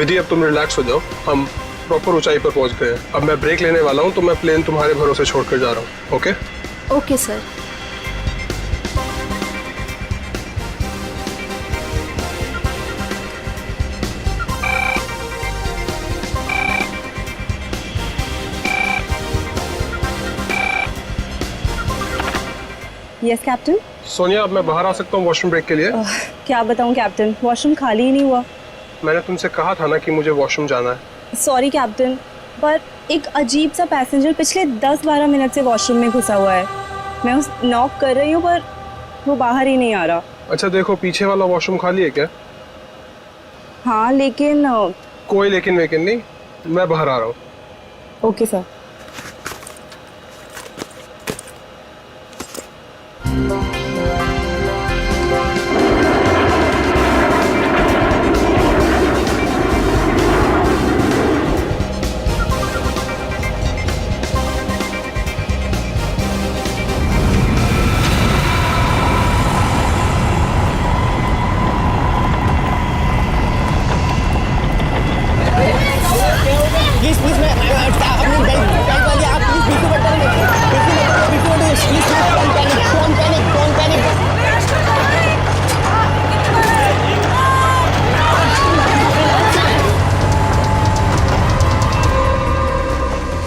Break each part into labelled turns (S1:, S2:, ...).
S1: विधि, अब तुम रिलैक्स हो जाओ। हम प्रॉपर ऊंचाई पर पहुंच गए। अब मैं ब्रेक लेने वाला हूं, तो मैं प्लेन तुम्हारे भरोसे छोड़कर जा रहा हूं। Okay?
S2: Okay sir.
S3: Yes captain.
S1: Sonia, अब मैं बाहर आ सकता हूँ वॉशरूम ब्रेक के लिए?
S3: क्या बताऊं कैप्टन, वॉशरूम खाली ही नहीं हुआ।
S1: मैंने तुमसे कहा था ना कि मुझे वॉशरूम जाना है।
S3: सॉरी कैप्टन, पर एक अजीब सा पैसेंजर पिछले 10-12 मिनट से वॉशरूम में घुसा हुआ है। मैं उस नॉक कर रही हूँ पर वो बाहर ही नहीं आ रहा।
S1: अच्छा देखो, पीछे वाला वॉशरूम खाली है क्या?
S3: हाँ लेकिन
S1: कोई लेकिन वेकिन नहीं, मैं बाहर आ रहा हूँ।
S3: Okay sir.
S4: प्लीज प्लीज मैं अपनी बेल्ट वाली आप प्लीज बिल्कुल मत करें, बिल्कुल प्लीज डोंट पैनिक।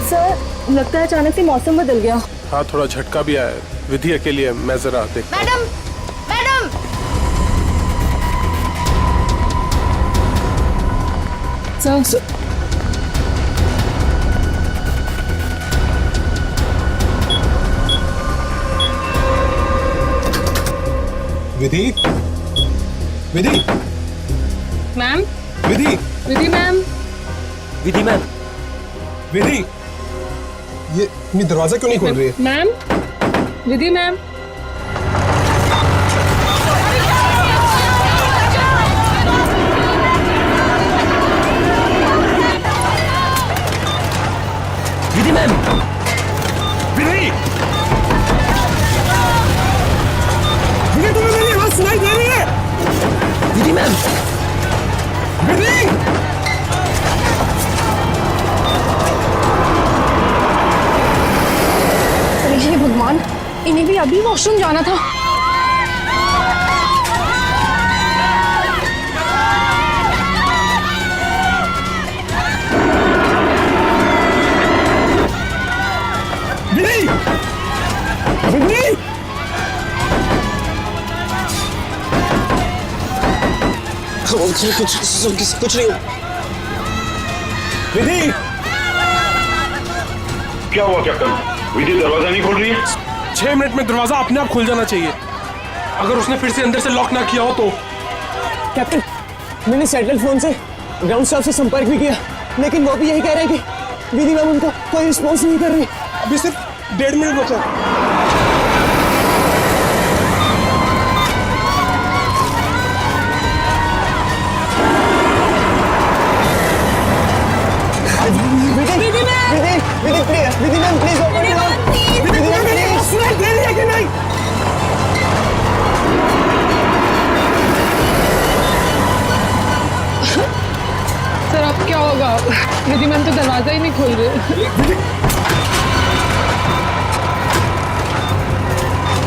S3: सर लगता है अचानक से मौसम बदल गया।
S1: हाँ, थोड़ा झटका भी आया। विधि अकेली है, मैं जरा देखता हूँ।
S2: Madam, madam.
S4: सर
S1: विधि, विधि,
S5: मैम,
S1: विधि,
S5: विधि मैम,
S4: विधि मैम,
S1: विधि, ये दरवाजा क्यों नहीं खोल रही है?
S5: Ma'am, Vidhi ma'am.
S4: Vidhi ma'am,
S1: विधि, विधि, तुम्हें मेरी आवाज सुनाई दे रही है?
S4: विधि मैम,
S1: विधि,
S2: अरे हे भगवान, इन्हें भी अभी वॉशरूम जाना था।
S1: विधि, विधि,
S4: कुछ नहीं।
S1: विधि,
S6: क्या हुआ कैप्टन? विधि दरवाजा नहीं खोल रही है?
S1: 6 मिनट में दरवाजा अपने आप खुल जाना चाहिए। अगर उसने फिर से अंदर से लॉक ना किया हो तो।
S4: कैप्टन, मैंने सैटेलाइट फोन से ग्राउंड स्टाफ से संपर्क भी किया, लेकिन वो भी यही कह रहे हैं कि विधि मैम उनको कोई रिस्पॉन्स नहीं कर रही।
S1: अभी सिर्फ 1.5 मिनट बचा है।
S4: Vidhi ma'am please open it up. Vidhi ma'am please, सुनाई दे रही है कि नहीं?
S5: सर अब क्या होगा? विधि मैम तो दरवाजा ही नहीं खोल रहे।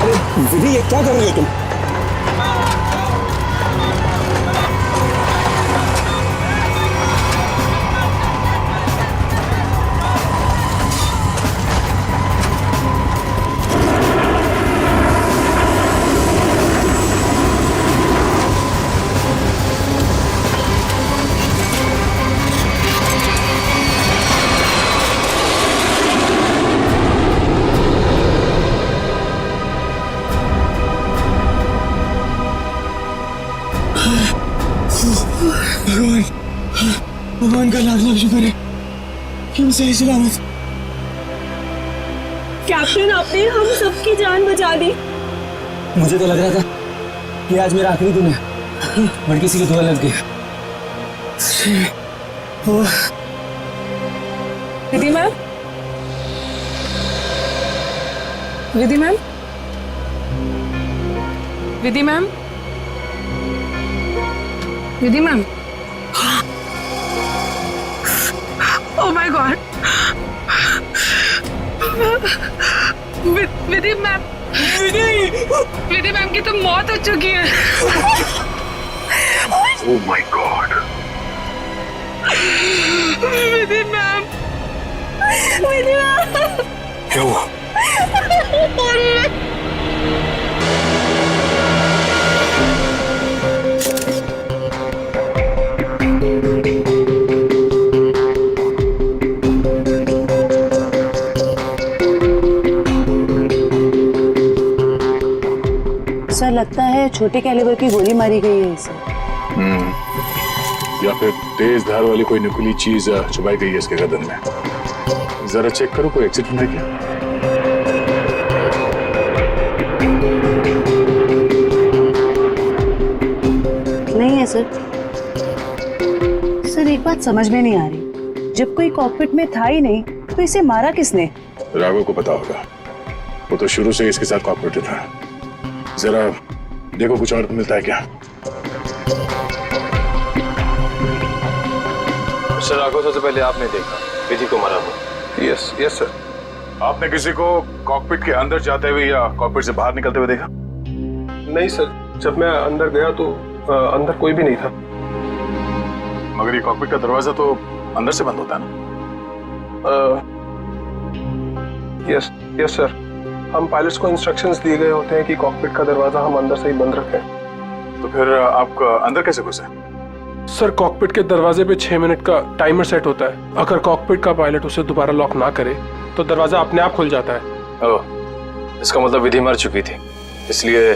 S4: अरे विधि, ये क्या कर रही हो तुम? भगवान का लाख लाख शुक्र है कि हम सही सलामत।
S3: कैप्टन आपने हम सबकी जान बचा दी।
S4: मुझे तो लग रहा था कि आज मेरा आखिरी दिन है, बट किसी की दुआ लग गई।
S5: Vidhi ma'am, Vidhi ma'am, Vidhi ma'am, Vidhi ma'am. Oh my God. Vidhi ma'am की तो मौत हो चुकी है।
S6: Oh my God.
S5: Vidhi ma'am.
S6: क्या हुआ?
S7: सर लगता है छोटे कैलिबर की गोली मारी गई है इसे।
S6: या फिर तेज धार वाली कोई नुकीली चीज चुभाई गई है इसके गर्दन में। जरा चेक करो कोई एक्सीडेंट है क्या?
S7: नहीं है सर। सर एक बात समझ में नहीं आ रही, जब कोई कॉकपिट में था ही नहीं तो इसे मारा किसने?
S6: राघव को पता होगा, वो तो शुरू से इसके साथ कॉपरेटिव था। जरा देखो कुछ और मिलता है क्या?
S8: मिस्टर राघव, सबसे पहले आपने देखा विधि को मारा हुआ।
S1: Yes yes sir.
S6: आपने किसी को कॉकपिट के अंदर जाते हुए या कॉकपिट से बाहर निकलते हुए देखा?
S1: नहीं सर, जब मैं अंदर गया तो अंदर कोई भी नहीं था।
S6: मगर ये कॉकपिट का दरवाजा तो अंदर से बंद होता है ना?
S1: यस यस सर, हम पायलट्स को इंस्ट्रक्शंस दिए गए होते हैं कि कॉकपिट का दरवाजा हम अंदर से ही बंद रखें।
S6: तो फिर आप अंदर कैसे घुसे?
S1: सर कॉकपिट के दरवाजे पे 6 मिनट का टाइमर सेट होता है। अगर कॉकपिट का पायलट उसे दोबारा लॉक ना करे तो दरवाजा अपने आप खुल जाता है।
S8: ओह, इसका मतलब विधि मर चुकी थी, इसलिए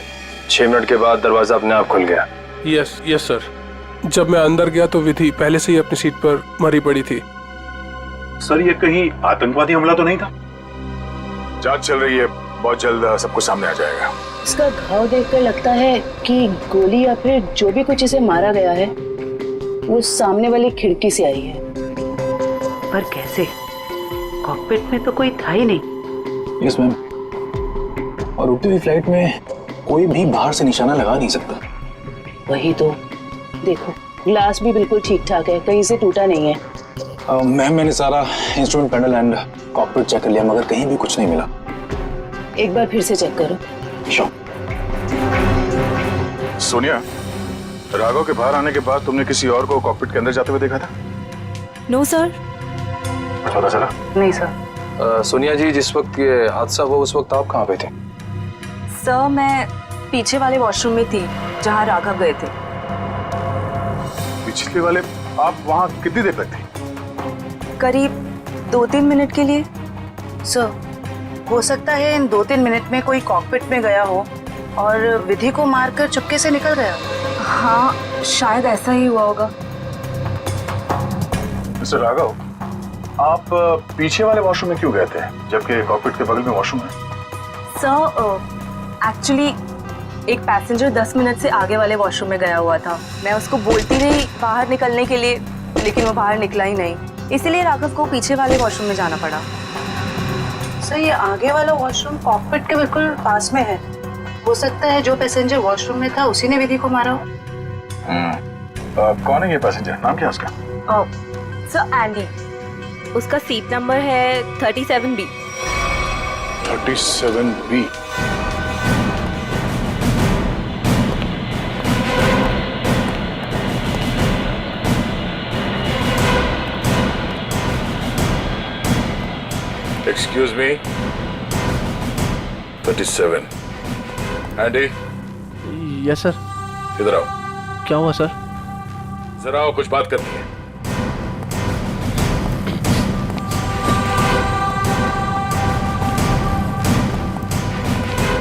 S8: 6 मिनट के बाद दरवाजा अपने आप खुल गया।
S1: यस यस सर, जब मैं अंदर गया तो विधि पहले से ही अपनी सीट पर मरी पड़ी थी।
S6: सर ये कहीं आतंकवादी हमला तो नहीं था? जांच चल रही है, बहुत जल्द सब कुछ सामने आ जाएगा।
S7: इसका घाव देखकर लगता है कि गोली या फिर जो भी कुछ इसे मारा गया है वो सामने वाली खिड़की से आई है। पर कैसे? कॉकपिट में तो कोई था ही नहीं।
S9: यस मैम, और उड़ती हुई फ्लाइट में कोई भी बाहर से निशाना लगा नहीं सकता।
S7: वही तो, देखो ग्लास भी बिल्कुल ठीक ठाक है, कहीं से टूटा नहीं है।
S9: मैम मैंने सारा instrument panel and cockpit check कर लिया मगर कहीं भी कुछ नहीं मिला।
S7: एक बार फिर से चेक करो।
S9: श्योर।
S6: सोनिया, राघव के बाहर आने के बाद तुमने किसी और को कॉकपिट के अंदर जाते हुए देखा था?
S3: No sir.
S6: पता चला?
S7: नहीं सर।
S8: सोनिया जी, जिस वक्त ये हादसा हुआ उस वक्त आप कहाँ पे थे?
S3: सर मैं पीछे वाले वॉशरूम में थी जहाँ राघव गए थे।
S6: पिछले वाले? आप वहाँ कितनी देर तक थे?
S3: करीब 2-3 मिनट के लिए।
S7: सर हो सकता है इन 2-3 मिनट में कोई कॉकपिट में गया हो और विधि को मारकर चुपके से निकल गया।
S3: हाँ शायद ऐसा ही हुआ होगा।
S6: मिस्टर राघव, आप पीछे वाले वॉशरूम में क्यों गए थे जबकि कॉकपिट के बगल में वॉशरूम है?
S3: सर एक्चुअली एक पैसेंजर 10 मिनट से आगे वाले वॉशरूम में गया हुआ था। मैं उसको बोलती रही बाहर निकलने के लिए, लेकिन वो बाहर निकला ही नहीं, इसीलिए राघव को पीछे वाले वॉशरूम में जाना पड़ा।
S7: सर ये आगे वाला वॉशरूम कॉकपिट के बिल्कुल पास में है। हो सकता है जो पैसेंजर वॉशरूम में था उसी ने विधि को मारा हो।
S6: कौन है ये पैसेंजर? नाम क्या है उसका?
S3: सर एंडी, उसका सीट नंबर है 37B।
S6: 37B। Excuse me, 37. Andy,
S10: yes sir.
S6: इधर आओ।
S10: क्या हुआ सर?
S6: जरा आओ, कुछ बात करनी है।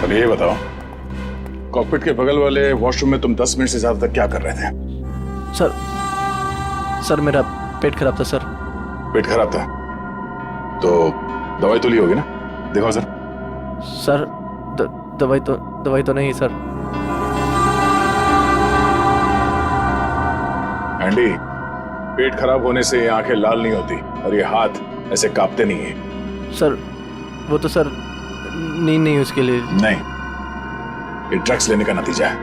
S6: अब ये बताओ, कॉकपिट के बगल वाले वॉशरूम में तुम 10 मिनट से ज्यादा तक क्या कर रहे थे?
S10: सर मेरा पेट खराब था सर।
S6: पेट खराब था तो दवाई तो ली होगी ना? देखो
S10: सर दवाई तो नहीं सर।
S6: एंडी, पेट खराब होने से आंखें लाल नहीं होती और ये हाथ ऐसे कांपते नहीं है।
S10: सर वो तो सर नींद नहीं उसके लिए।
S6: नहीं, ये ड्रग्स लेने का नतीजा है।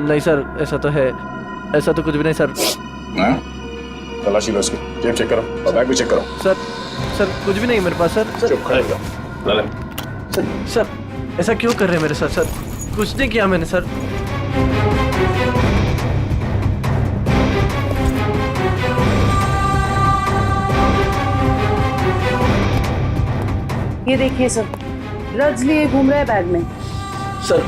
S10: नहीं सर, ऐसा तो है, ऐसा तो कुछ भी नहीं सर।
S6: तलाशी लो इसकी, जेब चेक करो और बैग भी चेक करो।
S10: सर कुछ भी नहीं मेरे पास सर।
S6: चुप खड़े हो जाओ। ला ले।
S10: सर ऐसा क्यों कर रहे हैं मेरे साथ सर? कुछ नहीं किया मैंने सर।
S7: ये देखिए सर, ड्रग्स लिए घूम रहा है बैग में।
S10: सर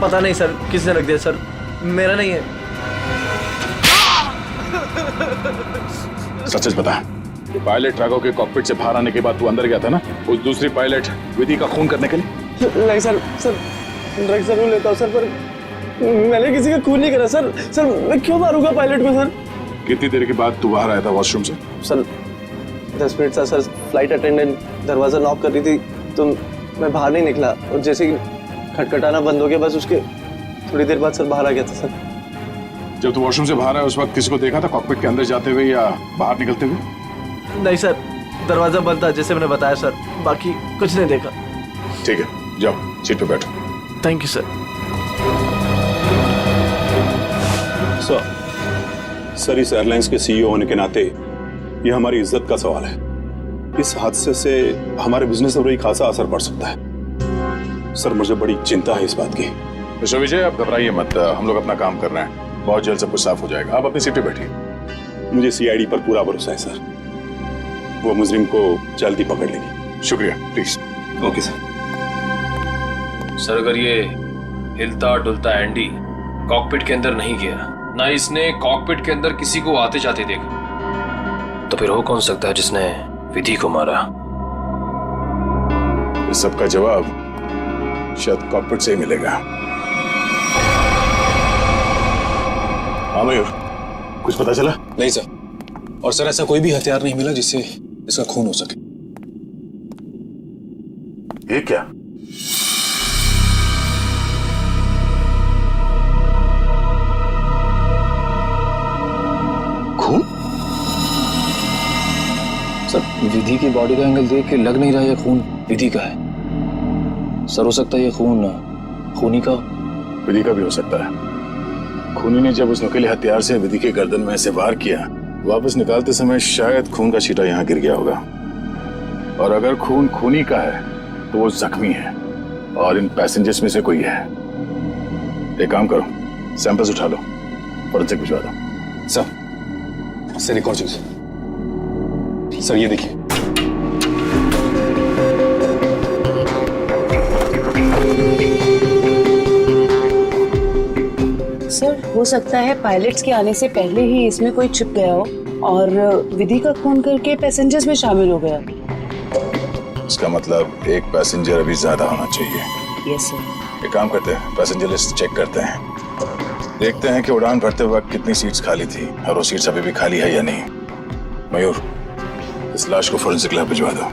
S10: पता नहीं सर किसने रख दिया सर, मेरा नहीं है।
S6: सच सच बता, पायलट राघव के कॉकपिट से बाहर आने के बाद तू अंदर गया था ना उस दूसरी पायलट विधि का खून करने के लिए?
S4: नहीं सर, ड्रग्स जरूर लेता हूँ सर, पर मैंने किसी का खून नहीं करा सर। सर मैं क्यों मारूंगा पायलट को सर?
S6: कितनी देर के बाद तू बाहर आया था वॉशरूम से?
S4: सर 10 मिनट था सर। फ्लाइट अटेंडेंट दरवाजा नॉक कर रही थी तो मैं बाहर नहीं निकला, और जैसे ही खटखटाना बंद हो गया बस उसके थोड़ी देर बाद सर बाहर आ गया था सर।
S6: जब तू वॉशरूम से बाहर आया उस वक्त किसी को देखा था कॉकपिट के अंदर जाते हुए या बाहर निकलते हुए?
S10: नहीं सर, दरवाजा बंद था जैसे मैंने बताया सर, बाकी कुछ नहीं देखा।
S6: ठीक है, जाओ सीट पे बैठो।
S10: Thank you sir.
S11: सर इस एयरलाइंस के सीईओ होने के नाते ये हमारी इज्जत का सवाल है। इस हादसे से हमारे बिजनेस पर भी खासा असर पड़ सकता है। सर मुझे बड़ी चिंता है इस बात की।
S6: मिस्टर विजय आप घबराइए मत, हम लोग अपना काम कर रहे हैं, बहुत जल्द सब कुछ साफ हो जाएगा। आप अपनी सीट पे बैठिए।
S11: मुझे सीआईडी पर पूरा भरोसा है सर, वो मुजरिम को जल्दी पकड़ लेगी।
S6: शुक्रिया, प्लीज।
S11: Okay sir.
S8: सर अगर ये हिलता डुलता एंडी कॉकपिट के अंदर नहीं गया, ना इसने कॉकपिट के अंदर किसी को आते जाते देखा, तो फिर हो कौन सकता है जिसने विधि को मारा?
S6: इस सबका जवाब शायद कॉकपिट से ही मिलेगा। हाँ मयूर, कुछ पता चला?
S9: नहीं सर, और सर ऐसा कोई भी हथियार नहीं मिला जिससे इसका खून हो सके।
S6: ये क्या?
S9: खून? सर विधि की बॉडी का एंगल देख के लग नहीं रहा ये खून विधि का है। सर हो सकता है ये खून खूनी का।
S6: विधि का भी हो सकता है। खूनी ने जब उस नुकीले हथियार से विधि के गर्दन में से वार किया, वापस निकालते समय शायद खून का छींटा यहाँ गिर गया होगा। और अगर खून खूनी का है तो वो जख्मी है और इन पैसेंजर्स में से कोई है। एक काम करो, सैंपल्स उठा लो, फॉरेंसिक भिजवा दो।
S9: सर एक और चीज सर, ये देखिए।
S7: सर हो सकता है पायलट्स के आने से पहले ही इसमें कोई छिप गया हो और विधि का खून करके पैसेंजर्स में शामिल हो गया।
S6: इसका मतलब एक पैसेंजर अभी ज्यादा होना चाहिए।
S7: Yes sir.
S6: एक काम करते हैं, पैसेंजर लिस्ट चेक करते हैं, देखते हैं कि उड़ान भरते वक्त कितनी सीट्स खाली थी और वो सीट्स अभी भी खाली है या नहीं। मयूर, इस लाश को फोरेंसिक लैब भिजवा दो।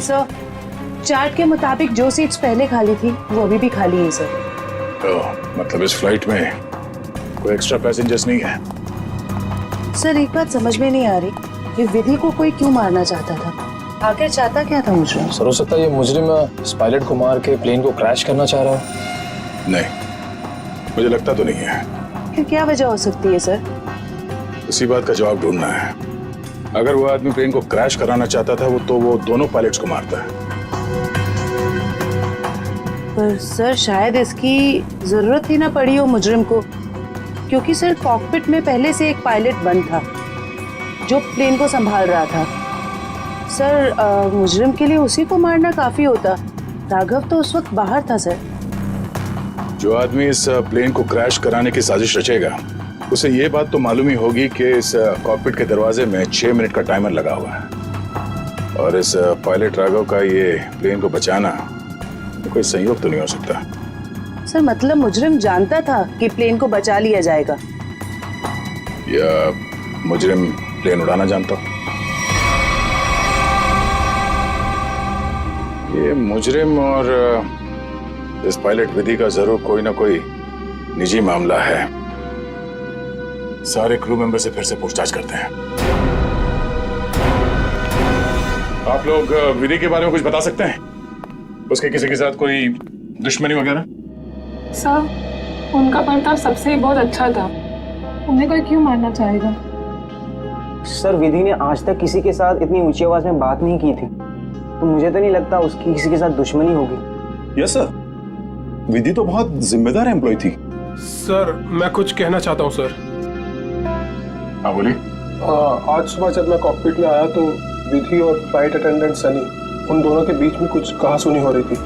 S7: सर चार्ट के मुताबिक जो सीट्स पहले खाली थी वो अभी भी खाली है सर।
S6: तो मतलब इस फ्लाइट में कोई एक्स्ट्रा पैसेंजर्स नहीं है?
S7: सर एक बात समझ में नहीं आ रही, ये विधि को कोई क्यों मारना चाहता था? आखिर चाहता क्या था मुजरिम?
S9: सर हो सकता है ये मुजरिम इस पायलट को मार के प्लेन को क्रैश करना चाह रहा हो।
S6: नहीं, मुझे लगता तो नहीं है।
S7: फिर क्या वजह हो सकती है सर?
S6: इसी बात का जवाब ढूंढना है। अगर वो आदमी प्लेन को क्रैश कराना चाहता था तो वो दोनों पायलट्स को मारता है।
S7: पर सर शायद इसकी जरूरत ही ना पड़ी हो मुजरिम को, क्योंकि सर कॉकपिट में पहले से एक पायलट बंद था जो प्लेन को संभाल रहा था। सर मुजरिम के लिए उसी को मारना काफी होता। राघव तो उस वक्त बाहर था सर।
S6: जो आदमी इस प्लेन को क्रैश कराने की साजिश रचेगा उसे ये बात तो मालूम ही होगी कि इस कॉकपिट के दरवाजे में 6 मिनट का टाइमर लगा हुआ है, और इस पायलट राघव का ये प्लेन को बचाना कोई संयोग तो नहीं हो सकता।
S7: सर मतलब मुजरिम जानता था कि प्लेन को बचा लिया जाएगा?
S6: या मुजरिम प्लेन उड़ाना जानता हूं। ये मुजरिम और इस पायलट विधि का जरूर कोई ना कोई निजी मामला है। सारे क्रू मेंबर से फिर से पूछताछ करते हैं। आप लोग विधि के बारे में कुछ बता सकते हैं? उसके किसी के साथ कोई दुश्मनी वगैरह?
S5: सर उनका बर्ताव सबसे ही बहुत अच्छा था, उन्हें कोई क्यों मारना चाहेगा?
S10: सर विधि ने आज तक किसी के साथ इतनी ऊंची आवाज में बात नहीं की थी, तो मुझे तो नहीं लगता उसकी किसी के साथ दुश्मनी होगी।
S11: यस सर, विधि तो बहुत जिम्मेदार एम्प्लॉय थी।
S1: सर मैं कुछ कहना चाहता हूँ सर।
S6: हाँ बोलिए।
S1: आज सुबह जब मैं कॉकपिट में आया तो विधि और फ्लाइट अटेंडेंट सनी, उन दोनों के बीच में कुछ कहासुनी हो रही थी।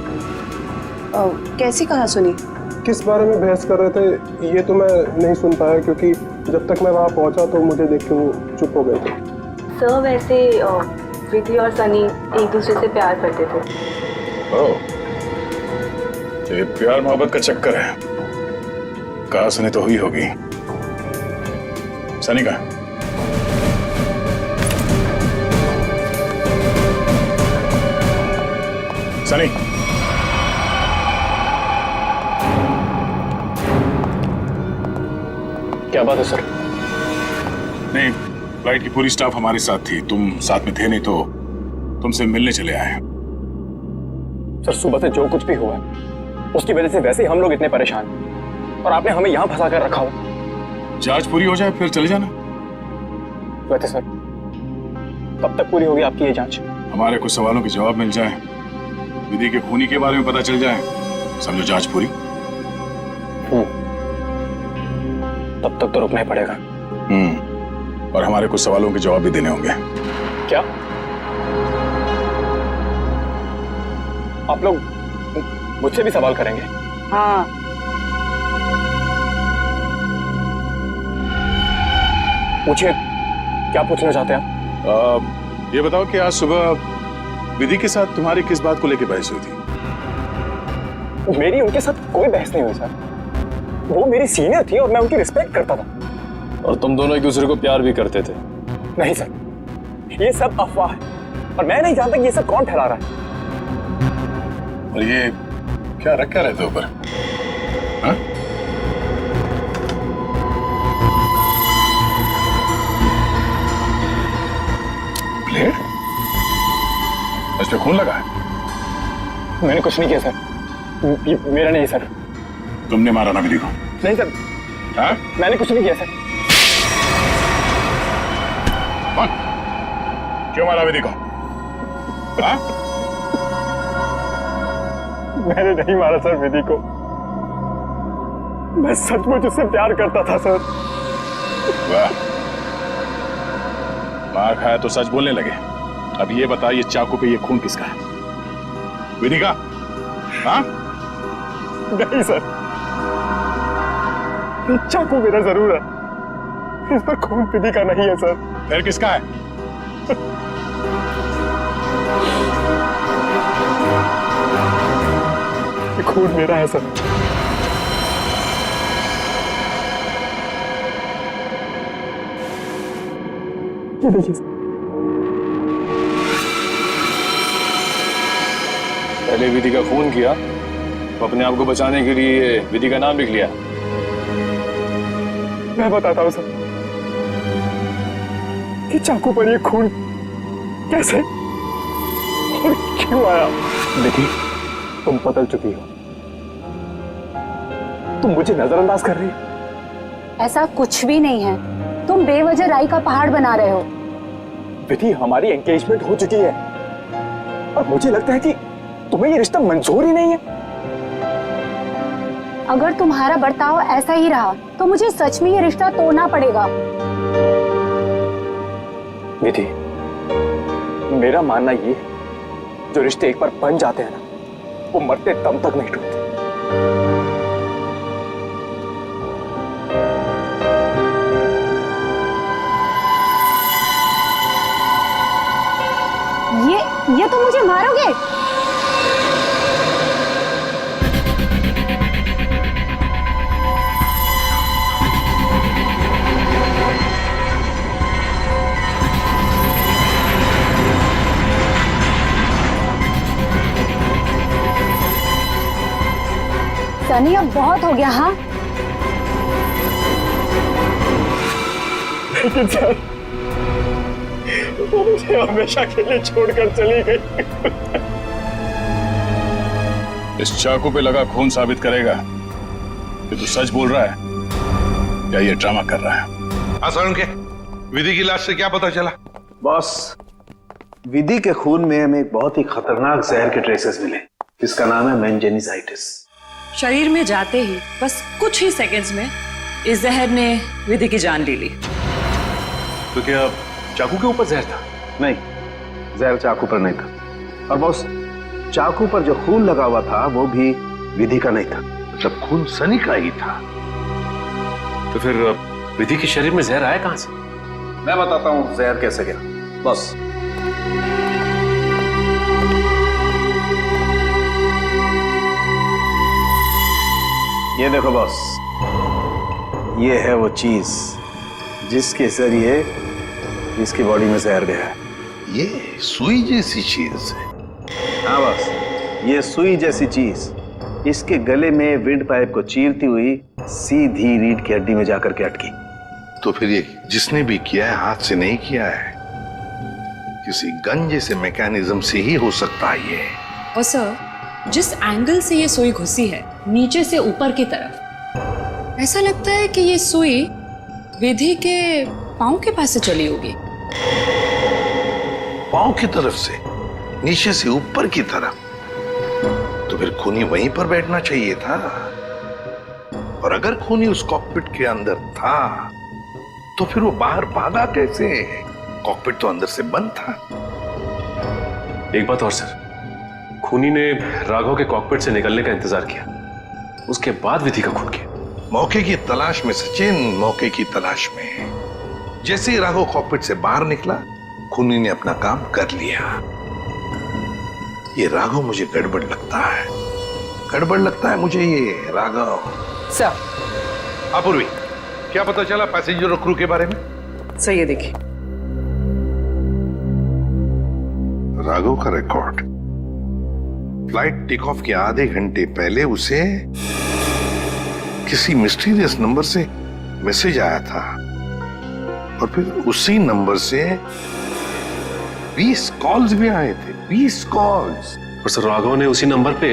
S7: कैसी कहा सुनी?
S1: किस बारे में बहस कर रहे थे ये तो मैं नहीं सुन पाया, क्योंकि जब तक मैं वहाँ पहुँचा तो मुझे देख के वो चुप हो गए थे।
S3: सर वैसे विधि और सनी एक दूसरे से प्यार करते थे।
S6: ओह, तो ये प्यार मोहब्बत का चक्कर है। कहा सुनी तो हुई होगी। सनी का सनी,
S9: क्या बात है सर?
S6: नहीं, फ्लाइट की पूरी स्टाफ हमारे साथ थी, तुम साथ में थे नहीं तो तुमसे मिलने चले आए।
S9: सर सुबह से जो कुछ भी हुआ है उसकी वजह से वैसे ही हम लोग इतने परेशान हैं, और आपने हमें यहाँ फंसा कर रखा हुआ।
S6: जांच पूरी हो जाए फिर चले जाना।
S9: वैसे सर कब तक पूरी होगी आपकी ये जांच?
S6: हमारे कुछ सवालों के जवाब मिल जाए, विधि के खूनी के बारे में पता चल जाए, समझो जांच पूरी।
S9: तब तक तो रुकना ही पड़ेगा।
S6: और हमारे कुछ सवालों के जवाब भी देने होंगे।
S9: क्या आप लोग मुझसे भी सवाल करेंगे?
S7: हाँ।
S9: पूछिए, क्या पूछना चाहते हैं आप?
S6: ये बताओ कि आज सुबह विधि के साथ तुम्हारी किस बात को लेकर बहस हुई थी?
S9: मेरी उनके साथ कोई बहस नहीं हुई सर। वो मेरी सीनियर थी और मैं उनकी रिस्पेक्ट करता था।
S8: और तुम दोनों एक दूसरे को प्यार भी करते थे?
S9: नहीं सर, ये सब अफवाह है और मैं नहीं जानता कि ये सब कौन ठहरा रहा है।
S6: और ये क्या रख क्या रहते ऊपर? हाँ? ब्लेड? इस पे खून लगा है?
S9: मैंने कुछ नहीं किया सर, ये मेरा नहीं सर।
S6: तुमने मारा ना विधि को?
S9: नहीं सर।
S6: हाँ?
S9: मैंने कुछ नहीं किया सर।
S6: कौन? क्यों मारा विधि को? हाँ?
S9: मैंने नहीं मारा सर विधि को, मैं सचमुच उससे प्यार करता था सर।
S6: वाह, मार खाया तो सच बोलने लगे। अब ये बता, ये चाकू पे ये खून किसका है? विधि का? हाँ?
S9: नहीं सर, ये चाकू मेरा जरूर है, इस पर खून विधि का नहीं है सर।
S6: फिर किसका है?
S9: ये खून मेरा है सर। ये देखिए सर।
S8: पहले विधि का खून किया, तो अपने आप को बचाने के लिए विधि का नाम लिख लिया।
S9: मैं बताता हूँ सर, कि चाकू पर ये खून कैसे और क्यों आया। विधि, तुम बदल चुकी हो, तुम मुझे नजरअंदाज कर रही हो।
S2: ऐसा कुछ भी नहीं है, तुम बेवजह राई का पहाड़ बना रहे हो।
S9: विधि, हमारी एंगेजमेंट हो चुकी है और मुझे लगता है कि तुम्हें ये रिश्ता मंजूर ही नहीं है।
S2: अगर तुम्हारा बर्ताव ऐसा ही रहा तो मुझे सच में ये रिश्ता तोड़ना पड़ेगा।
S9: विधि, मेरा मानना ये, जो रिश्ते एक बार बन जाते हैं ना, वो मरते दम तक नहीं टूटते।
S2: ये तुम मुझे मारोगे? सनी अब बहुत हो गया। हाँ
S6: लेकिन सर वो मुझे हमेशा के लिए छोड़कर चली गई। इस चाकू पे लगा खून साबित करेगा कि तू सच बोल रहा है या ये ड्रामा कर रहा है।
S12: असर के विधि की लाश से क्या पता चला?
S11: बॉस, विधि के खून में हमें एक बहुत ही खतरनाक जहर के ट्रेसेस मिले जिसका नाम है मेंजेनिसाइटिस।
S13: शरीर में जाते ही बस कुछ ही सेकंड्स में इस जहर ने विधि की जान ले ली।
S12: तो क्या चाकू के ऊपर जहर था?
S11: नहीं, जहर चाकू पर नहीं था। और बॉस, चाकू पर जो खून लगा हुआ था वो भी विधि का नहीं था।
S12: जब खून सनी का ही था तो फिर विधि के शरीर में जहर आया कहां से?
S11: मैं बताता हूं जहर कैसे गया। बॉस, ये देखो बॉस, ये है वो चीज जिसके जरिए इसकी बॉडी में जहर गया है।
S12: ये सुई जैसी चीज है।
S11: हाँ बॉस, ये सुई जैसी चीज इसके गले में विंड पाइप को चीरती हुई सीधी रीढ़ की हड्डी में जाकर के अटकी।
S12: तो फिर ये जिसने भी किया है हाथ से नहीं किया है, किसी गन जैसे मैकेनिज्म से ही हो सकता है ये।
S13: और सर, जिस एंगल से ये सुई घुसी है नीचे से ऊपर की तरफ, ऐसा लगता है कि ये सुई विधि के पांव के पास से चली होगी।
S12: पांव की तरफ से नीचे से ऊपर की तरफ? तो फिर खूनी वहीं पर बैठना चाहिए था। और अगर खूनी उस कॉकपिट के अंदर था तो फिर वो बाहर भागा कैसे? कॉकपिट तो अंदर से बंद था।
S8: एक बात और सर, खूनी ने राघव के कॉकपिट से निकलने का इंतजार किया, उसके बाद विधि का खून किया।
S12: मौके की तलाश में सचिन, मौके की तलाश में। जैसे ही राघव कॉकपिट से बाहर निकला, खूनी ने अपना काम कर लिया। ये राघव मुझे गड़बड़ लगता है, गड़बड़ लगता है मुझे ये राघव।
S13: सर,
S12: अपूर्वी, क्या पता चला पैसेंजर और क्रू के बारे में?
S13: सर ये देखिए,
S12: राघव का रिकॉर्ड। फ्लाइट टेक ऑफ के आधे घंटे पहले उसे किसी मिस्टीरियस नंबर से मैसेज आया था और फिर उसी नंबर से 20 कॉल्स भी आए थे। 20 कॉल्स।
S8: और सर, राघव ने उसी नंबर पे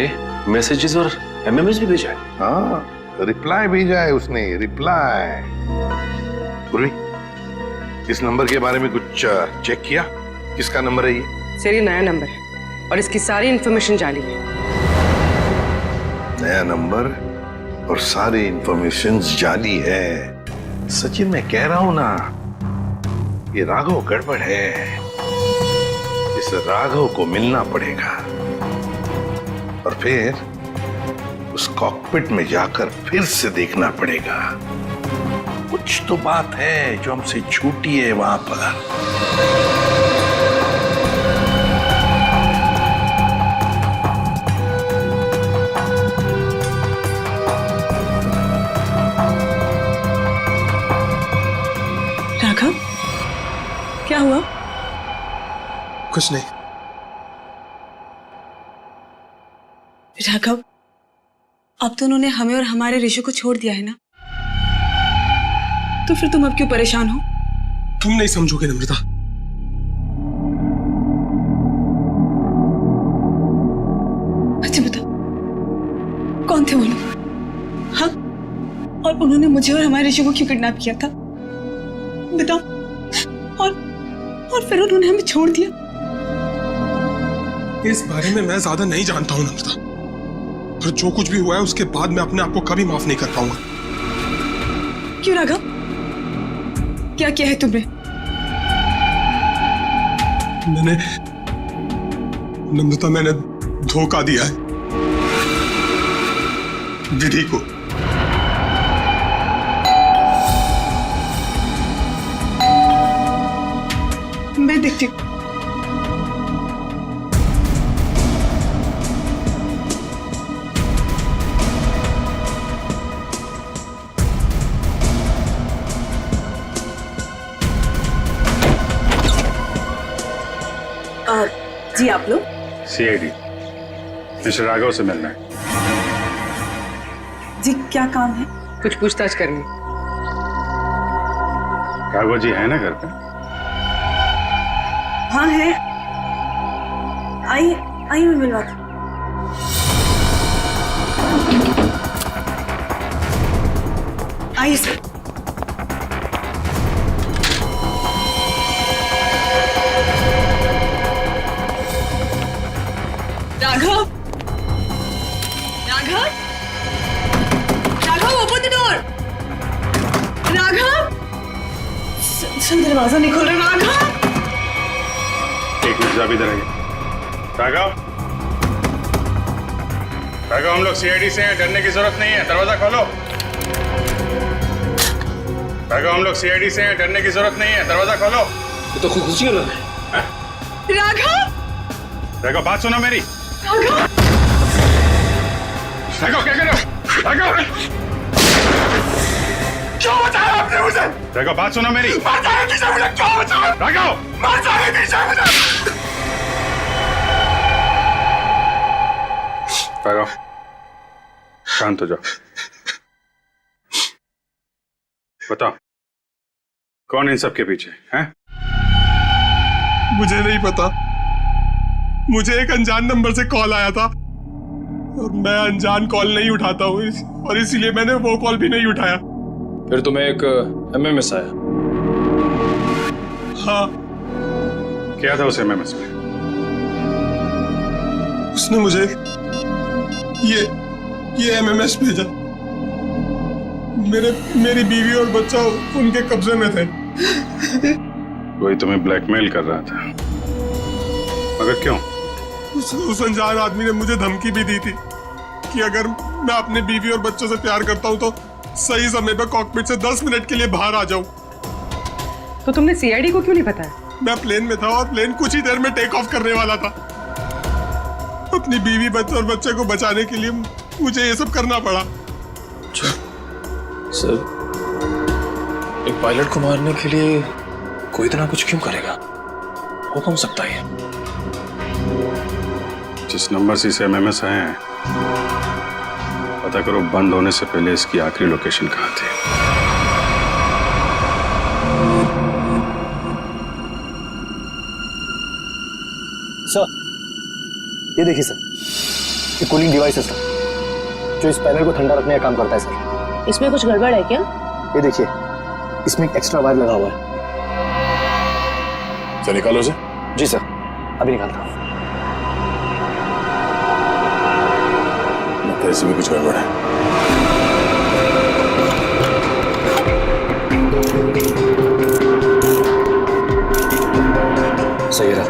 S8: मैसेजेस और एमएमएस भी भेजा है।
S12: हाँ, रिप्लाई भेजा है उसने, रिप्लाई। पूर्वी, इस नंबर के बारे में कुछ चेक किया? किसका नंबर है ये?
S13: सर ये नया नंबर है और इसकी सारी इंफॉर्मेशन जाली है।
S12: नया नंबर और सारी इंफॉर्मेशन जाली है। सचिन, मैं कह रहा हूं ना, ये राघव गड़बड़ है। इस राघव को मिलना पड़ेगा और फिर उस कॉकपिट में जाकर फिर से देखना पड़ेगा। कुछ तो बात है जो हमसे छूटी है वहां पर।
S13: राघव, क्या हुआ?
S1: कुछ नहीं।
S13: राघव, अब तो उन्होंने हमें और हमारे ऋषि को छोड़ दिया है ना, तो फिर तुम अब क्यों परेशान हो?
S1: तुम नहीं समझोगे नम्रता।
S13: अच्छा बता, कौन थे वो लोग? हाँ, और उन्होंने मुझे और हमारे ऋषि को क्यों किडनैप किया था? बताओ। और फिर उन्होंने हमें छोड़ दिया।
S1: इस बारे में मैं ज्यादा नहीं जानता हूं नम्रता, और जो कुछ भी हुआ है उसके बाद मैं अपने आप को कभी माफ नहीं कर पाऊंगा।
S13: क्यों राघव, क्या किया है तुमने?
S1: नम्रता, मैंने धोखा दिया है विधि को।
S13: मैं देखती हूँ। जी आप लोग?
S6: सीआईडी, मिस्टर राघव से मिलना है।
S13: जी क्या काम है?
S5: कुछ पूछताछ करनी।
S11: राघव जी है ना घर पे?
S13: हाँ है। आई मैं मिलवाती हूँ। आइए sir. Raghav, open the door. Raghav, sir दरवाजा नहीं खोल रहा। राघव,
S11: एक मिनट, आप इधर आइए। राघव, हम लोग सीआईडी से हैं, डरने की जरूरत नहीं है, दरवाजा खोलो। राघव, हम लोग सीआईडी से हैं, डरने की जरूरत नहीं है, दरवाजा खोलो।
S9: ये तो खुशी हो रहा है।
S11: राघव, बात सुनो मेरी। राघव, क्या कर रहे हो? राघव, क्यों बचाया आपने मुझे? राघव, बात सुनो मेरी। मर जाने दीजिए मुझे, क्यों बचाया? राघव, मर जाने दीजिए मुझे। राघव, शांत हो जाओ। बताओ, कौन इन सब के पीछे है?
S1: मुझे नहीं पता। मुझे एक अनजान नंबर से कॉल आया था और मैं अनजान कॉल नहीं उठाता हूँ, और इसीलिए मैंने वो कॉल भी नहीं उठाया।
S9: फिर तुम्हें एक एमएमएस आया?
S1: हाँ।
S11: क्या था उस एमएमएस में?
S1: उसने मुझे ये एमएमएस भेजा। मेरी बीवी और बच्चा उनके कब्जे में थे।
S11: वही तुम्हें ब्लैकमेल कर रहा था, मगर क्यों?
S1: उस अनजान आदमी ने मुझे धमकी भी दी थी कि अगर मैं अपने बीवी और बच्चों से प्यार करता हूं तो सही समय पर कॉकपिट से 10 मिनट के लिए बाहर आ जाऊं।
S5: तो तुमने सीआईडी को क्यों नहीं बताया?
S1: मैं प्लेन में था और प्लेन कुछ ही देर में टेक ऑफ करने वाला था। अपनी बीवी और बच्चे को बचाने के लिए मुझे ये सब करना पड़ा।
S9: सर, एक पायलट को मारने के लिए कोई इतना कुछ क्यों करेगा? हो कौन सकता है?
S11: जिस नंबर से इसे एमएमएस आए हैं, पता करो बंद होने से पहले इसकी आखिरी लोकेशन कहाँ थी।
S10: सर, ये देखिए सर, ये कूलिंग डिवाइस है सर, जो इस पैनल को ठंडा रखने का काम करता है सर।
S7: इसमें कुछ गड़बड़ है क्या?
S10: ये देखिए, इसमें एक एक्स्ट्रा वायर लगा हुआ है।
S6: चल निकालो उसे।
S10: जी सर, अभी निकालता हूँ।
S6: लगता है इसमें कुछ गड़बड़ है।
S10: सही रहा।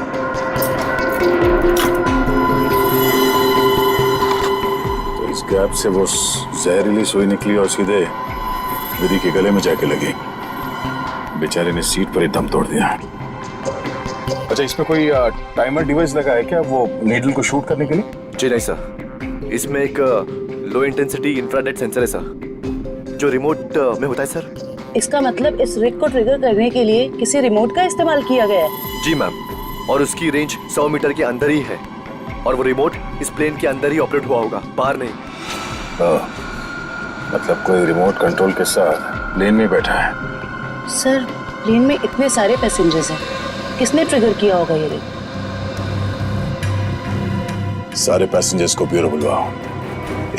S6: तो इस गैप से वो जहरीली सुई निकली और सीधे विधि के गले में जाके लगी। बेचारे ने सीट पर ही दम तोड़ दिया। अच्छा, इसमें कोई टाइमर डिवाइस लगा है क्या, वो नीडल को शूट करने के लिए?
S14: जी नहीं सर, इसमें एक लो इंटेंसिटी इंफ्रारेड सेंसर है सर, जो रिमोट में होता है सर।
S7: इसका मतलब इस रिग को ट्रिगर करने के लिए किसी रिमोट का इस्तेमाल किया गया है?
S14: जी मैम, और उसकी रेंज 100 मीटर के अंदर ही है, और वो रिमोट इस प्लेन के अंदर ही ऑपरेट हुआ होगा, बाहर नहीं।
S6: मतलब कोई रिमोट कंट्रोल के साथ प्लेन में बैठा है।
S7: सर, प्लेन में इतने सारे पैसेंजर्स हैं, किसने ट्रिगर किया होगा ये रिग?
S6: सारे पैसेंजर्स को ब्यूरो बुलवाओ,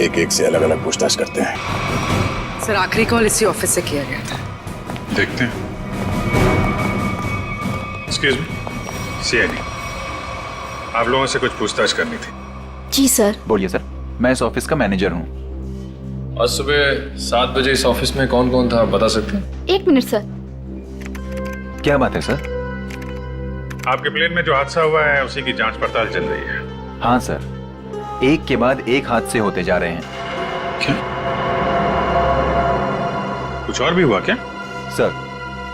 S6: एक एक से अलग अलग पूछताछ करते हैं।
S5: सर, आखिरी कॉल इसी ऑफिस से किया गया था।
S11: देखते हैं। एक्सक्यूज मी, सीआईडी, आप लोगों से कुछ पूछताछ करनी थी।
S2: जी सर।
S15: बोलिए सर, मैं इस ऑफिस का मैनेजर हूँ।
S8: आज सुबह 7 बजे इस ऑफिस में कौन कौन था, बता सकते हैं?
S2: 1 मिनट सर।
S15: क्या बात है सर?
S11: आपके प्लेन में जो हादसा हुआ है उसी की जांच पड़ताल चल रही है।
S15: हाँ सर, एक के बाद एक हादसे होते जा रहे हैं।
S11: क्या? कुछ और भी हुआ क्या?
S15: सर,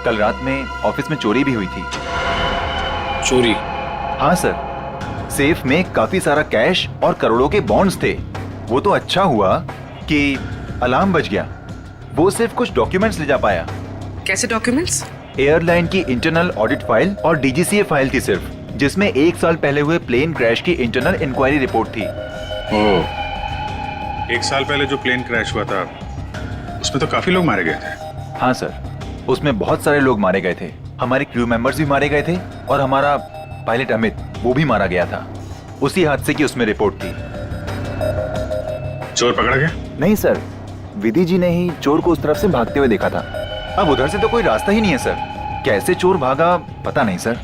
S15: कल रात में ऑफिस में चोरी भी हुई थी।
S8: चोरी?
S15: हाँ सर, सेफ में काफी सारा कैश और करोड़ों के बॉन्ड्स थे। वो तो अच्छा हुआ कि अलार्म बज गया, वो सिर्फ कुछ डॉक्यूमेंट्स ले जा पाया।
S5: कैसे डॉक्यूमेंट्स?
S15: एयरलाइन की इंटरनल ऑडिट फाइल और डीजीसीए फाइल थी सिर्फ, जिसमें 1 साल पहले हुए प्लेन क्रैश की इंटरनल इंक्वायरी रिपोर्ट थी।
S11: 1 साल पहले जो प्लेन क्रैश हुआ था उसमें तो काफी लोग मारे गए थे।
S15: हाँ सर, उसमें बहुत सारे लोग मारे गए थे। हमारे क्रू मेंबर्स भी मारे गए थे और हमारा पायलट अमित वो भी मारा गया था। उसी हादसे की उसमें रिपोर्ट थी।
S11: चोर पकड़ा गया?
S15: नहीं सर, विधि जी ने ही चोर को उस तरफ से भागते हुए देखा था। अब उधर से तो कोई रास्ता ही नहीं है सर, कैसे चोर भागा पता नहीं सर।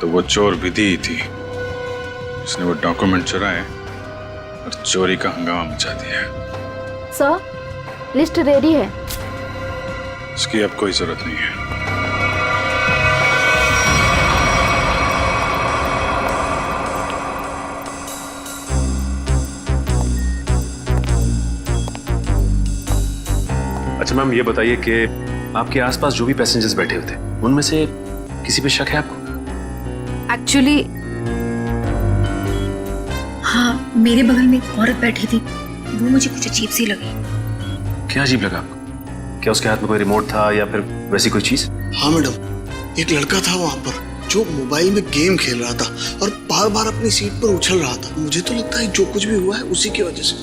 S11: तो वो चोर विधि ही थी जिसने वो डॉक्यूमेंट चुराए और चोरी का हंगामा मचा दिया।
S2: सर, लिस्ट रेडी है।
S11: उसकी अब कोई जरूरत नहीं है।
S8: अच्छा मैम, ये बताइए कि आपके आसपास जो भी पैसेंजर्स बैठे हुए थे उनमें से किसी पे शक है आपको?
S13: एक्चुअली हाँ, मेरे बगल में एक औरत बैठी थी, वो मुझे कुछ अजीब सी लगी।
S8: क्या अजीब लगा आपको? क्या उसके हाथ में कोई रिमोट था या फिर वैसी कोई चीज?
S16: हाँ मैडम, एक लड़का था वहाँ पर जो मोबाइल में गेम खेल रहा था और बार बार अपनी सीट पर उछल रहा था। मुझे तो लगता है जो कुछ भी हुआ है उसी की वजह से,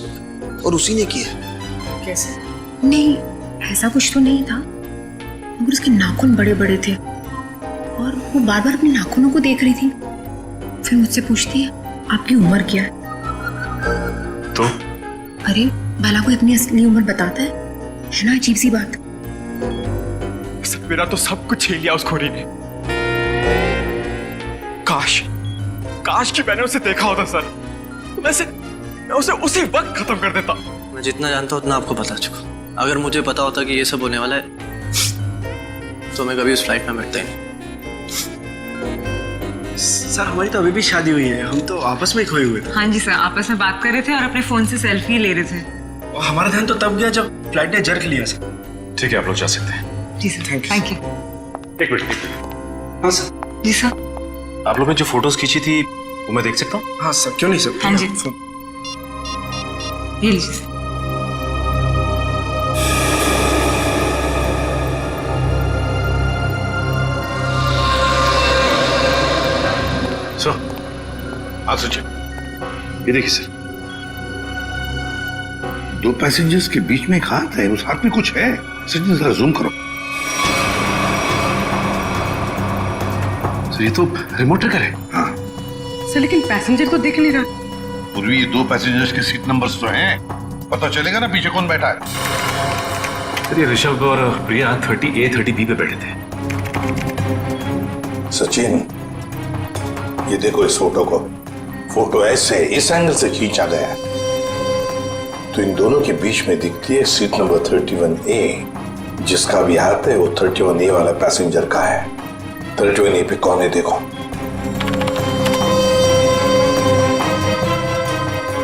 S16: और उसी ने किया।
S13: कैसे? नहीं, ऐसा कुछ तो नहीं था, मगर उसके नाखून बड़े बड़े थे और वो बार बार अपने नाखूनों को देख रही थी। फिर मुझसे पूछती है आपकी उम्र क्या है?
S8: तो
S13: अरे भला कोई अपनी असली उम्र बताता है ना? अजीब सी बात।
S17: मेरा तो सब कुछ छीन लिया उस खोरी ने। काश कि मैंने उसे देखा होता सर, तो मैं उसे उसी वक्त खत्म कर देता।
S4: मैं जितना जानता हूँ उतना आपको बता चुका। अगर मुझे पता होता कि ये सब होने वाला है तो मैं कभी उस फ्लाइट में बैठता ही नहीं।
S16: सर, हमारी तो अभी भी शादी हुई है, हम तो आपस में खोए हुए थे।
S18: हाँ जी सर, आपस में बात कर रहे थे और अपने फोन से सेल्फी ले रहे थे।
S16: और हमारा ध्यान तो तब गया जब फ्लाइट ने जर्क लिया सर।
S8: ठीक है, आप लोग जा सकते हैं।
S18: जी सर, थैंक यू।
S8: एक मिनट।
S16: हाँ सर।
S18: जी सर।
S8: आप लोग ने जो फोटोज खींची थी वो मैं देख सकता हूँ?
S16: हाँ सर, क्यों नहीं सर।
S18: हाँ जी, ये लीजिए सर।
S12: हाँ सचिन,
S8: ये देखिए सर।
S12: 2 पैसेंजर्स के बीच में एक हाथ है, उस हाथ में कुछ है। सचिन जरा जूम करो।
S8: सर, ये तो रिमोट ट्रिगर है।
S12: हाँ
S18: सर, लेकिन पैसेंजर तो दिख नहीं रहा।
S12: पूर्वी, ये 2 पैसेंजर्स के सीट नंबर्स तो हैं, पता चलेगा ना पीछे कौन बैठा है।
S8: सर, ये ऋषभ और प्रिया 30A 30B पे बैठे थे।
S12: सचिन, ये देखो इस फोटो को। फोटो ऐसे इस एंगल से खींचा गया है तो इन दोनों के बीच में दिखती है सीट नंबर 31A। जिसका भी हाथ है वो 31A वाला पैसेंजर का है। 31A पे कौन है देखो।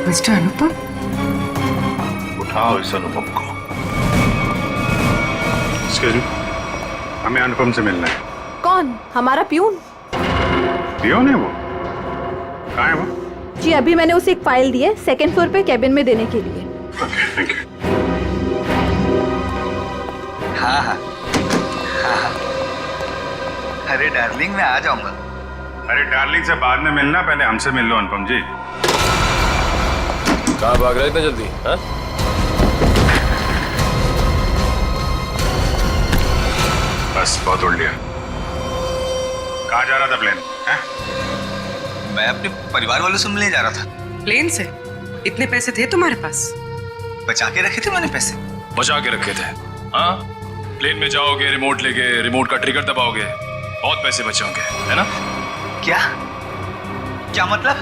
S18: मिस्टर अनुपम।
S12: उठाओ इस अनुपम को।
S11: एक्सक्यूज मी, हमें अनुपम से मिलना है।
S3: कौन? हमारा प्यून?
S11: पियोन है वो? कहाँ है वो?
S3: जी, अभी मैंने उसे एक फाइल दी है 2nd फ्लोर पे केबिन में देने के लिए।
S11: Thank you.
S15: हाँ हाँ हाँ। अरे डार्लिंग, मैं आ जाऊंगा।
S11: अरे डार्लिंग से बाद में मिलना, पहले हमसे मिल लो अनुपम जी।
S8: कहाँ भाग रहे इतना जल्दी? हाँ?
S11: बस बहुत उड़ लिया। कहाँ जा रहा था प्लेन?
S15: मैं अपने परिवार वालों से मिलने जा रहा था।
S18: प्लेन से? इतने पैसे थे तुम्हारे पास?
S15: बचा के रखे थे मैंने पैसे।
S8: बचा के रखे थे? हाँ, प्लेन में जाओगे, रिमोट लेके रिमोट का ट्रिगर दबाओगे, बहुत पैसे बचे होंगे, है ना?
S15: क्या क्या मतलब?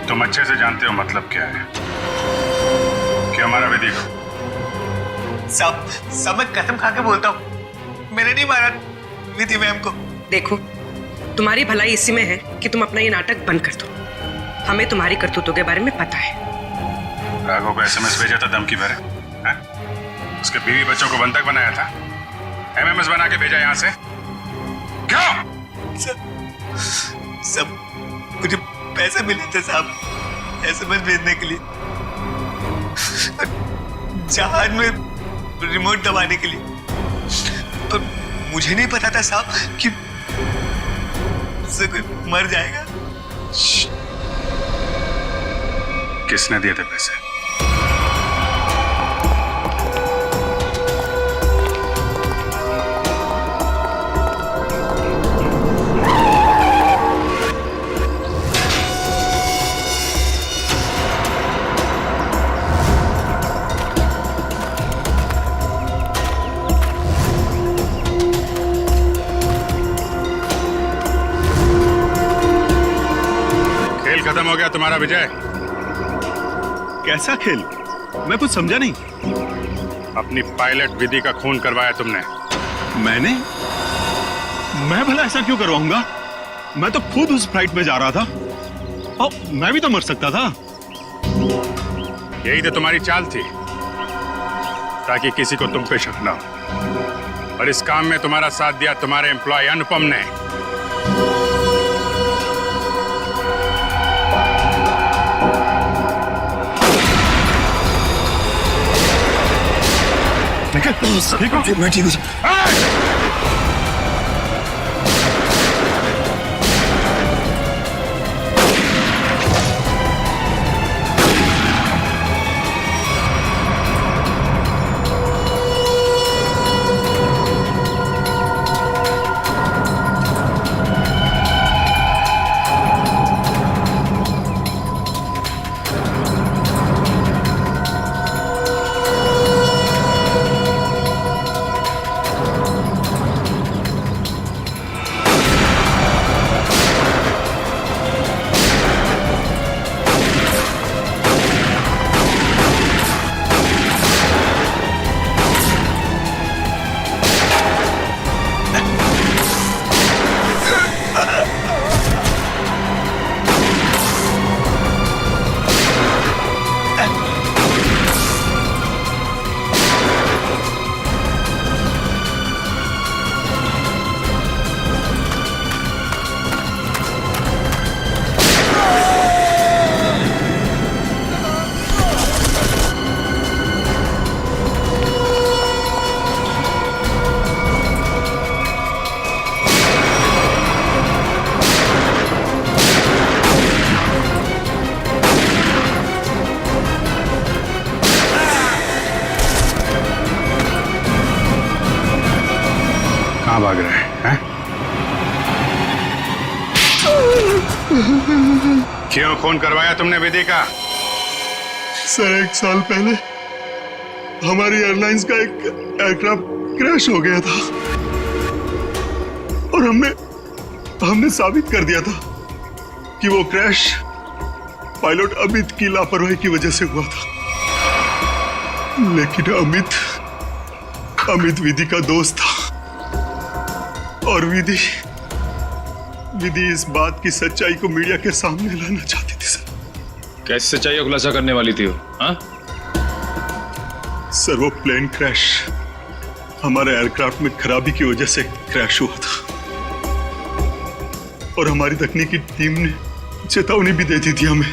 S11: तुम अच्छे से जानते हो मतलब क्या है। क्या हमारा विधि को?
S15: सब मैं कसम खा के बोलता हूँ, मैंने नहीं मारा विधि मैम को।
S18: देखो, तुम्हारी भलाई इसी में है कि तुम अपना ये नाटक बंद कर दो। हमें तुम्हारी करतूतों के बारे में पता है।
S11: राघव को SMS भेजा था धमकी भरे, उसके बीवी बच्चों को बंधक बनाया था, MMS बना के भेजा यहाँ से। क्यों?
S15: सब मुझे पैसे मिले थे साहब SMS भेजने के लिए, जहाज में रिमोट दबाने के लिए। तो मुझे नहीं पता था साहब कि उससे कोई मर जाएगा।
S11: किसने दिए थे पैसे? खेल खत्म हो गया तुम्हारा विजय। कैसा खेल? मैं कुछ समझा नहीं। अपनी पायलट विधि का खून करवाया तुमने। मैंने? मैं भला ऐसा क्यों करवाऊंगा? मैं तो खुद उस फ्लाइट में जा रहा था और मैं भी तो मर सकता था। यही तो तुम्हारी चाल थी, ताकि किसी को तुम पे शक ना हो। और इस काम में तुम्हारा साथ दिया तुम्हारे एम्प्लॉय अनुपम ने। ठीक हो?
S16: मैं ठीक हूँ।
S11: कहाँ भाग रहे हैं? क्यों खून करवाया तुमने विधि का?
S1: सर 1 साल पहले हमारी एयरलाइंस का एक एयरक्राफ्ट क्रैश हो गया था और हमने साबित कर दिया था कि वो क्रैश पायलट अमित की लापरवाही की वजह से हुआ था। लेकिन अमित विधि का दोस्त था और विधि इस बात की सच्चाई को मीडिया के सामने लाना चाहती थी सर।
S8: कैसे सच्चाई का खुलासा करने वाली थी वो? हाँ?
S1: सर वो प्लेन क्रैश हमारे एयरक्राफ्ट में खराबी की वजह से क्रैश हुआ था और हमारी तकनीकी टीम ने चेतावनी भी दी थी हमें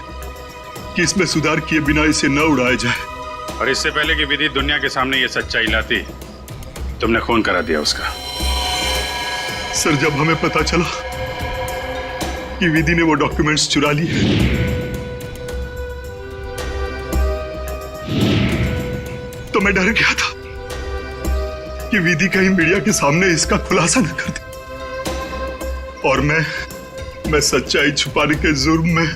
S1: कि इसमें सुधार किए बिना इसे न उड़ाया जाए।
S11: और इससे पहले कि विधि दुनिया के सामने ये सच्चाई लाती, तुमने खून करा दिया उसका।
S1: सर जब हमें पता चला कि विधि ने वो डॉक्यूमेंट्स चुरा लिए तो मैं डर गया था कि विधि कहीं मीडिया के सामने इसका खुलासा न कर दे और मैं सच्चाई छुपाने के जुर्म में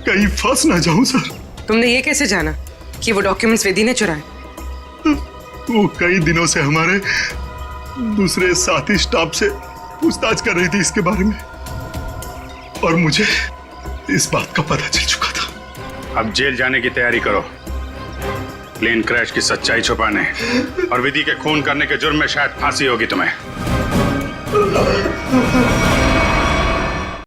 S1: कहीं फंस ना जाऊं सर।
S18: तुमने ये कैसे जाना कि वो डॉक्यूमेंट्स विधि ने चुराए?
S1: वो कई दिनों से हमारे दूसरे साथी स्टाफ से पूछताछ कर रही थी इसके बारे में और मुझे इस बात का पता चल चुका था।
S11: अब जेल जाने की तैयारी करो, प्लेन क्रैश की सच्चाई छुपाने और विधि के खून करने के जुर्म में शायद फांसी होगी तुम्हें।